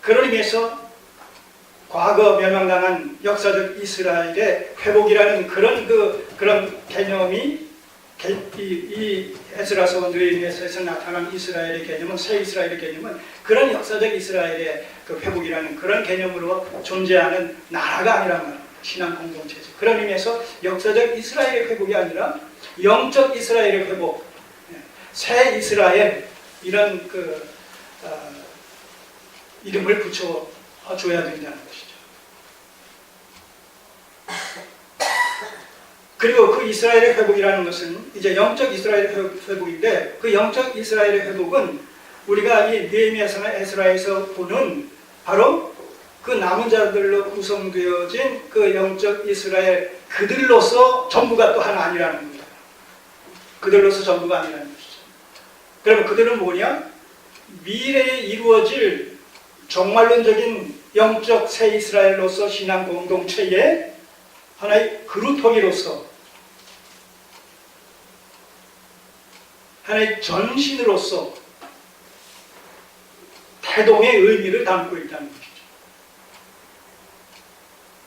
그런 의미에서 과거 멸망당한 역사적 이스라엘의 회복이라는 그런 개념이 이 에스라서 느헤미야서에서 나타난 이스라엘의 개념은, 새 이스라엘의 개념은 그런 역사적 이스라엘의 그 회복이라는 그런 개념으로 존재하는 나라가 아니란 말입니다. 신앙 공동체죠. 그런 의미에서 역사적 이스라엘의 회복이 아니라 영적 이스라엘의 회복, 새 이스라엘, 이런 이름을 붙여줘야 된다는 것이죠. 그리고 그 이스라엘의 회복이라는 것은 이제 영적 이스라엘의 회복인데, 그 영적 이스라엘의 회복은 우리가 이 느헤미야서나 에스라에서 보는 바로 그 남은 자들로 구성되어진 그 영적 이스라엘, 그들로서 전부가 또 하나 아니라는 겁니다. 그들로서 전부가 아니라는 것이죠. 그러면 그들은 뭐냐? 미래에 이루어질 종말론적인 영적 새 이스라엘로서 신앙 공동체의 하나의 그루터기로서, 하나의 전신으로서 태동의 의미를 담고 있다는 것이죠.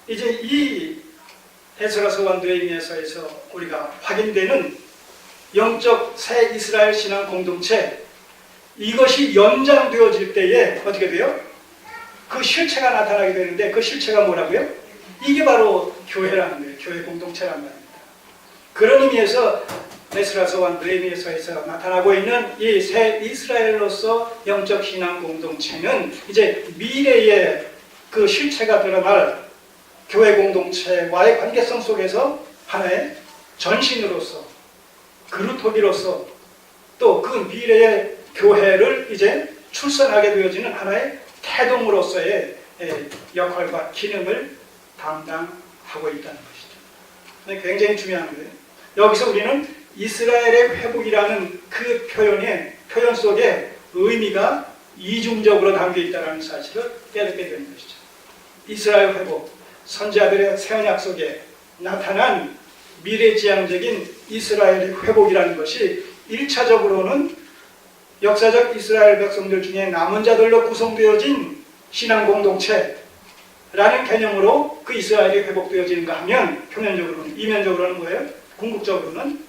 이제 이 에스라서와 느헤미야서에서 우리가 확인되는 영적 새 이스라엘 신앙 공동체, 이것이 연장되어질 때에 어떻게 돼요? 그 실체가 나타나게 되는데, 그 실체가 뭐라고요? 이게 바로 교회라는 거예요. 교회 공동체란 말입니다. 그런 의미에서 에스라서와 느헤미야서에서 나타나고 있는 이 새 이스라엘로서 영적 신앙 공동체는 이제 미래의 그 실체가 드러날 교회 공동체와의 관계성 속에서 하나의 전신으로서, 그루터기로서, 또 그 미래의 교회를 이제 출산하게 되어지는 하나의 태동으로서의 역할과 기능을 담당하고 있다는 것이죠. 굉장히 중요한 거예요. 여기서 우리는 이스라엘의 회복이라는 그 표현 속에 의미가 이중적으로 담겨 있다는 사실을 깨닫게 되는 것이죠. 이스라엘 회복, 선지자들의 새 언약 속에 나타난 미래지향적인 이스라엘의 회복이라는 것이 1차적으로는 역사적 이스라엘 백성들 중에 남은 자들로 구성되어진 신앙 공동체라는 개념으로 그 이스라엘이 회복되어지는가 하면, 표면적으로는, 이면적으로는 뭐예요? 궁극적으로는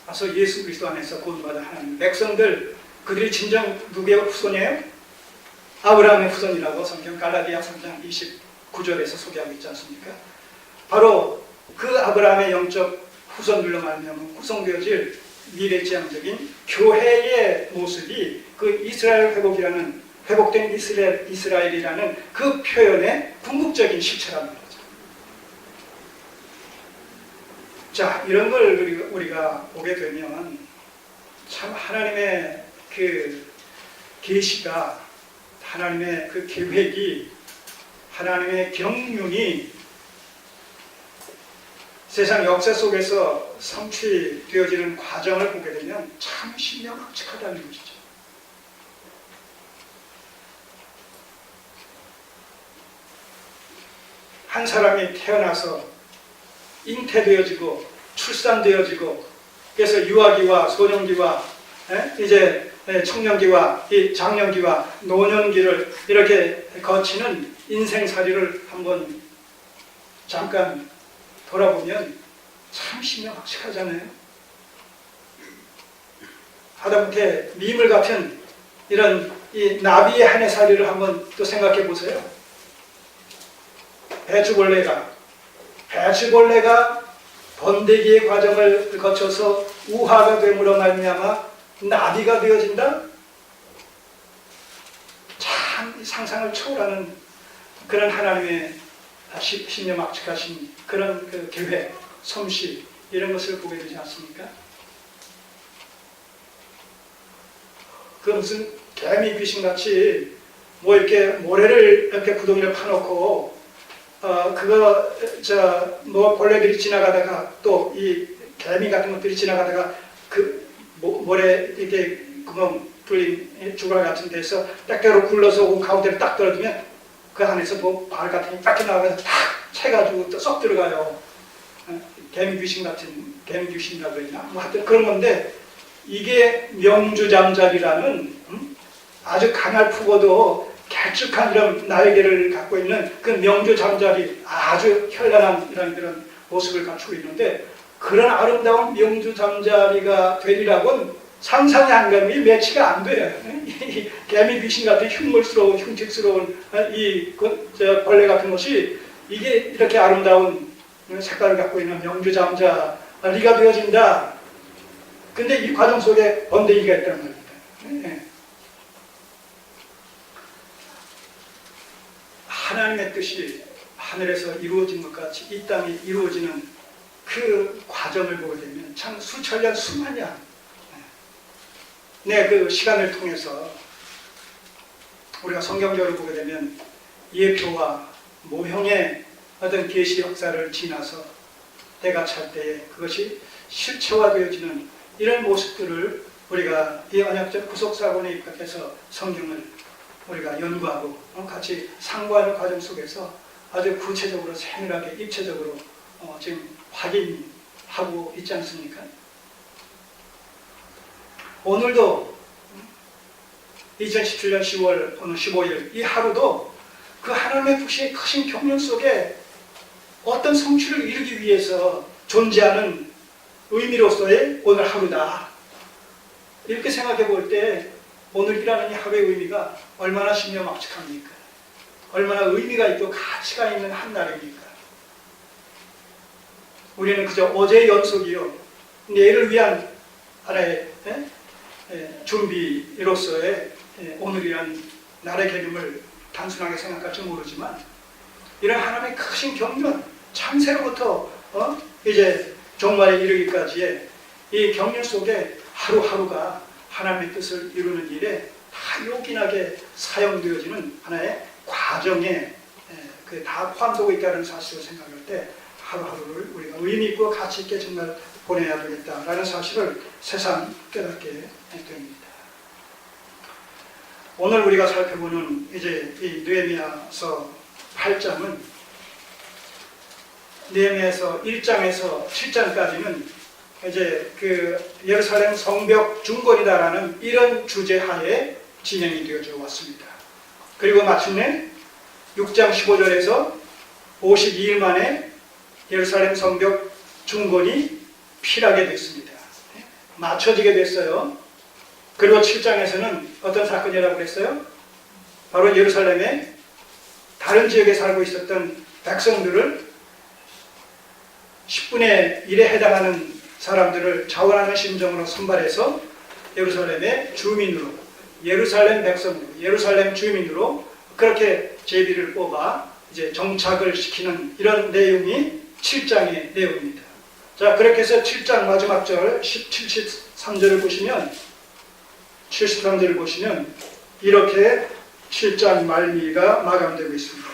앞서 예수 그리스도 안에서 구원받은 하나님 백성들, 그들이 진정 누구의 후손이에요? 아브라함의 후손이라고 성경 갈라디아 3장 29절에서 소개하고 있지 않습니까? 바로 그 아브라함의 영적 후손들로 말미암아 구성되어질 미래지향적인 교회의 모습이 그 이스라엘 회복이라는, 회복된 이스라엘이라는 그 표현의 궁극적인 실체라는 거죠. 자, 이런 걸 우리가 보게 되면 참 하나님의 그 계시가, 하나님의 그 계획이, 하나님의 경륜이 세상 역사 속에서 성취되어지는 과정을 보게 되면 참 신명확측하다는 것이죠. 한 사람이 태어나서 잉태되어지고 출산되어지고, 그래서 유아기와 소년기와 이제 청년기와 이 장년기와 노년기를 이렇게 거치는 인생살이를 한번 잠깐 돌아보면 참 신명확측하잖아요. 하다못해 미물 같은 이런 이 나비의 한 해살이를 한번 또 생각해 보세요. 배추벌레가 번데기의 과정을 거쳐서 우화가 됨으로 말미암아 나비가 되어진다? 참 상상을 초월하는 그런 하나님의 신명확측하신 그런 그 계획, 솜씨, 이런 것을 보게 되지 않습니까? 그 무슨 개미 귀신같이 뭐 이렇게 모래를 이렇게 구덩이를 파놓고 뭐 벌레들이 지나가다가 또 이 개미 같은 것들이 지나가다가 그 모래 이렇게 구멍 뚫린 주갈 같은 데서 딱대로 굴러서 온 가운데를 딱 떨어지면 그 안에서 뭐 발 같은 게 딱 나와서 탁 채가지고 또 쏙 들어가요. 개미 귀신 같은, 개미 귀신이라고 했나? 뭐 하여튼 그런 건데, 이게 명주잠자리라는 아주 가냘프고도 길쭉한 이런 날개를 갖고 있는 그 명주 잠자리, 아주 현란한 이런 모습을 갖추고 있는데, 그런 아름다운 명주 잠자리가 되리라고는 상상이 안 가면 이 매치가 안 돼요. 개미 귀신 같은 흉물스러운, 흉측스러운 이 벌레 같은 것이 이게 이렇게 아름다운 색깔을 갖고 있는 명주 잠자리가 되어진다. 근데 이 과정 속에 번데기가 있다는 말입니다. 하나님의 뜻이 하늘에서 이루어진 것 같이 이 땅이 이루어지는 그 과정을 보게 되면 참 수천년 수만년 그 시간을 통해서 우리가 성경적으로 보게 되면 예표와 모형의 어떤 계시 역사를 지나서 때가 찰 때에 그것이 실체화되어지는 이런 모습들을 우리가 이 언약적 구속사건에 입각해서 성경을 우리가 연구하고 같이 상고하는 과정 속에서 아주 구체적으로 세밀하게 입체적으로 지금 확인하고 있지 않습니까? 오늘도 2017년 10월 오늘 15일 이 하루도 그 하나님의 뜻의 크신 경륜 속에 어떤 성취를 이루기 위해서 존재하는 의미로서의 오늘 하루다. 이렇게 생각해 볼 때 오늘이라는 이 하루의 의미가 얼마나 신명막측합니까? 얼마나 의미가 있고 가치가 있는 한 날입니까? 우리는 그저 어제의 연속이요, 내일을 위한 하나의 준비로서의 오늘이란 날의 개념을 단순하게 생각할지 모르지만, 이런 하나님의 크신 경륜, 창세로부터 이제 종말에 이르기까지의 이 경륜 속에 하루하루가 하나님의 뜻을 이루는 일에 다 요긴하게 사용되어지는 하나의 과정에 다 포함되고 있다는 사실을 생각할 때 하루하루를 우리가 의미 있고 가치 있게 정말 보내야 되겠다라는 사실을 새삼 깨닫게 됩니다. 오늘 우리가 살펴보는 이제 이 느헤미야서 8장은 느헤미야서 1장에서 7장까지는 이제 그 예루살렘 성벽 중건이다라는 이런 주제하에 진행이 되어져 왔습니다. 그리고 마침내 6장 15절에서 52일 만에 예루살렘 성벽 중건이 필하게 됐습니다. 맞춰지게 됐어요. 그리고 7장에서는 어떤 사건이라고 그랬어요? 바로 예루살렘의 다른 지역에 살고 있었던 백성들을 10분의 1에 해당하는 사람들을 자원하는 심정으로 선발해서 예루살렘의 주민으로, 예루살렘 백성으로, 예루살렘 주민으로 그렇게 제비를 뽑아 이제 정착을 시키는 이런 내용이 7장의 내용입니다. 자, 그렇게 해서 7장 마지막 절 73절을 보시면 73절을 보시면 이렇게 7장 말미가 마감되고 있습니다.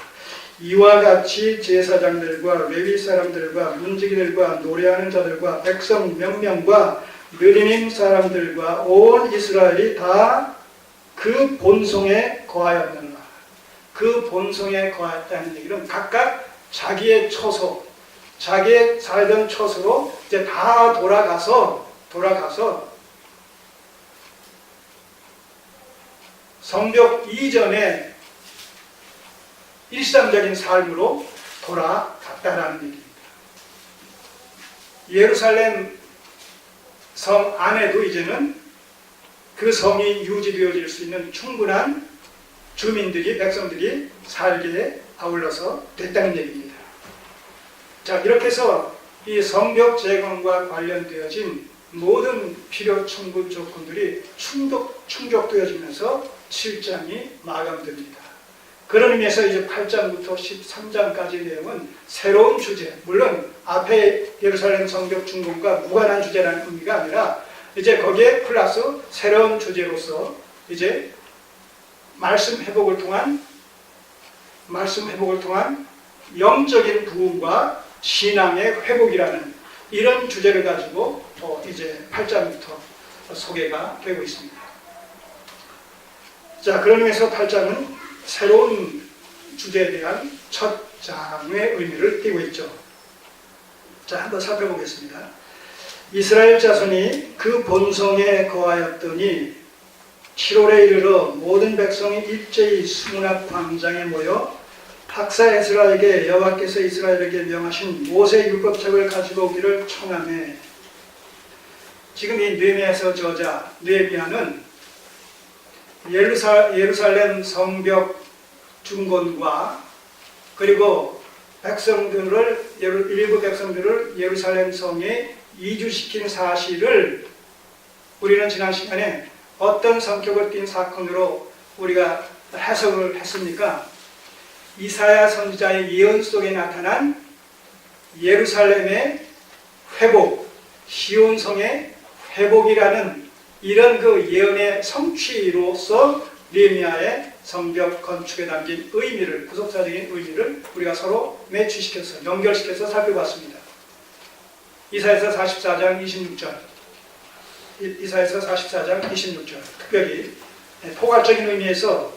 이와 같이 제사장들과 레위 사람들과 문지기들과 노래하는 자들과 백성 몇 명과 느리님 사람들과 온 이스라엘이 다 그 본송에 거하였느니라. 그 본송에 거하였다는 얘기는 각각 자기의 처소, 자기의 살던 처소로 이제 다 돌아가서 성벽 이전에 일상적인 삶으로 돌아갔다라는 얘기입니다. 예루살렘 성 안에도 이제는 그 성이 유지되어질 수 있는 충분한 주민들이, 백성들이 살기에 아울러서 됐다는 얘기입니다. 자, 이렇게 해서 이 성벽 재건과 관련되어진 모든 필요 충분 조건들이 충족되어지면서 7장이 마감됩니다. 그런 의미에서 이제 8장부터 13장까지 내용은 새로운 주제, 물론 앞에 예루살렘 성벽 중건과 무관한 주제라는 의미가 아니라 이제 거기에 플러스 새로운 주제로서 이제 말씀 회복을 통한 영적인 부흥과 신앙의 회복이라는 이런 주제를 가지고 이제 8장부터 소개가 되고 있습니다. 자, 그런 의미에서 8장은 새로운 주제에 대한 첫 장의 의미를 띠고 있죠. 자, 한번 살펴보겠습니다. 이스라엘 자손이 그 본성에 거하였더니 7월에 이르러 모든 백성이 일제히 수문앞 광장에 모여 학사 에스라에게 여호와께서 이스라엘에게 명하신 모세 율법책을 가지고 오기를 청하매. 지금 이 느헤미야서 저자 느헤미야는 예루살렘 성벽 중건과 그리고 일부 백성들을 예루살렘 성에 이주시킨 사실을 우리는 지난 시간에 어떤 성격을 띈 사건으로 우리가 해석을 했습니까? 이사야 선지자의 예언 속에 나타난 예루살렘의 회복, 시온성의 회복이라는 이런 그 예언의 성취로서 느헤미야의 성벽 건축에 담긴 의미를, 구속사적인 의미를 우리가 서로 매치시켜서 연결시켜서 살펴봤습니다. 이사야서 44장 26절, 이사야서 44장 26절, 특별히 포괄적인 의미에서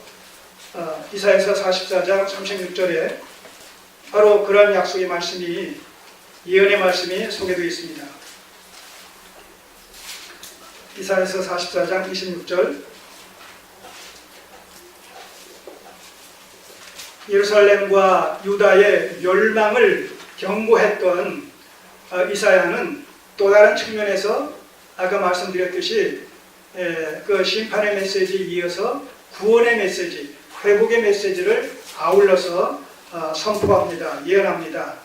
이사야서 44장 36절에 바로 그런 약속의 말씀이, 예언의 말씀이 소개되어 있습니다. 이사야서 44장 26절, 예루살렘과 유다의 멸망을 경고했던 이사야는 또 다른 측면에서 아까 말씀드렸듯이 그 심판의 메시지에 이어서 구원의 메시지, 회복의 메시지를 아울러서 선포합니다. 예언합니다.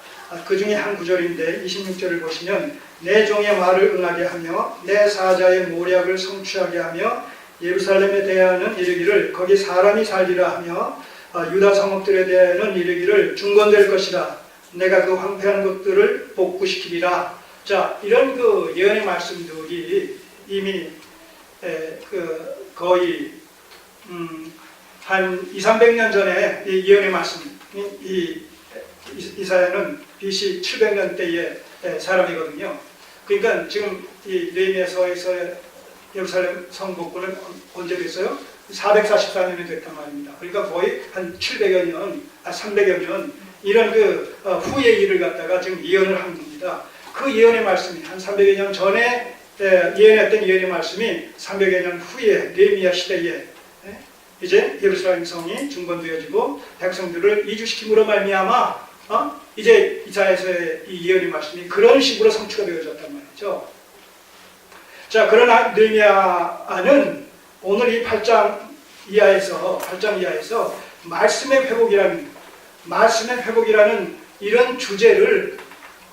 그 중에 한 구절인데 26절을 보시면 내 종의 말을 응하게 하며 내 사자의 모략을 성취하게 하며 예루살렘에 대하여는 이르기를 거기 사람이 살리라 하며 유다 성읍들에 대하여는 이르기를 중건될 것이라 내가 그 황폐한 것들을 복구시키리라. 자, 이런 그 예언의 말씀들이 이미 거의 한 200~300년 전에 이 예언의 말씀, 이사야는 BC 700년대의 사람이거든요. 그러니까 지금 이 느헤미야서에서 예루살렘 성복구는 언제 됐어요? 444년이 됐단 말입니다. 그러니까 거의 한 700여 년, 300여 년 이런 그 후의 일을 갖다가 지금 예언을 한 겁니다. 그 예언의 말씀이 한 300여 년 전에 예언했던 예언의 말씀이 300여 년 후에 느헤미야 시대에 이제 예루살렘 성이 중건되어지고 백성들을 이주시킴으로 말미암아 이제 이사야서의 이 예언의 말씀이 그런 식으로 성취가 되어졌단 말이죠. 자, 그러나 느헤미야는 오늘 이 8장 이하에서 말씀의 회복이라는 이런 주제를,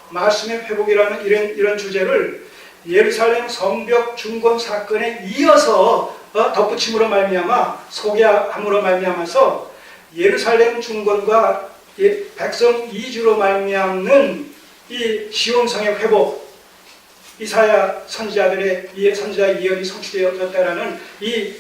말씀의 회복이라는 이런 주제를 예루살렘 성벽 중건 사건에 이어서 덧붙임으로 말미암아, 소개함으로 말미암아서 예루살렘 중건과 백성 이주로 말미암는 이 시온성의 회복, 이사야 선지자의 예언이 성취되어졌다라는 이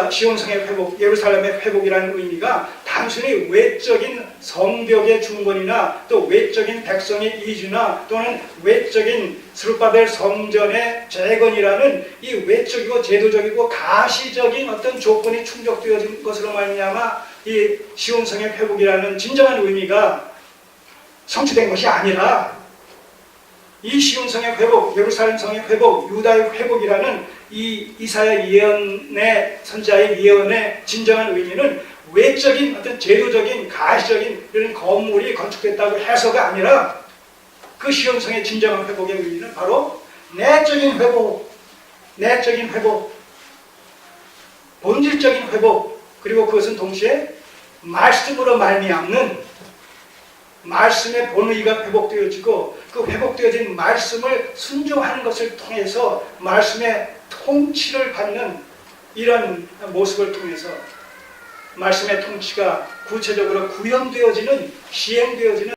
시온성의 회복, 예루살렘의 회복이라는 의미가 단순히 외적인 성벽의 중건이나 또 외적인 백성의 이주나 또는 외적인 스룹바벨 성전의 재건이라는 이 외적이고 제도적이고 가시적인 어떤 조건이 충족되어진 것으로 말미암아 이 시온성의 회복이라는 진정한 의미가 성취된 것이 아니라 이 시온성의 회복, 예루살렘 성의 회복, 유다의 회복이라는 이 이사야 예언의 선지자의 예언의 진정한 의미는 외적인 어떤 제도적인 가시적인 이런 건물이 건축됐다고 해서가 아니라 그 시온성의 진정한 회복의 의미는 바로 내적인 회복, 본질적인 회복, 그리고 그것은 동시에 말씀으로 말미암는 말씀의 본의가 회복되어지고 그 회복되어진 말씀을 순종하는 것을 통해서 말씀의 통치를 받는 이런 모습을 통해서 말씀의 통치가 구체적으로 구현되어지는, 시행되어지는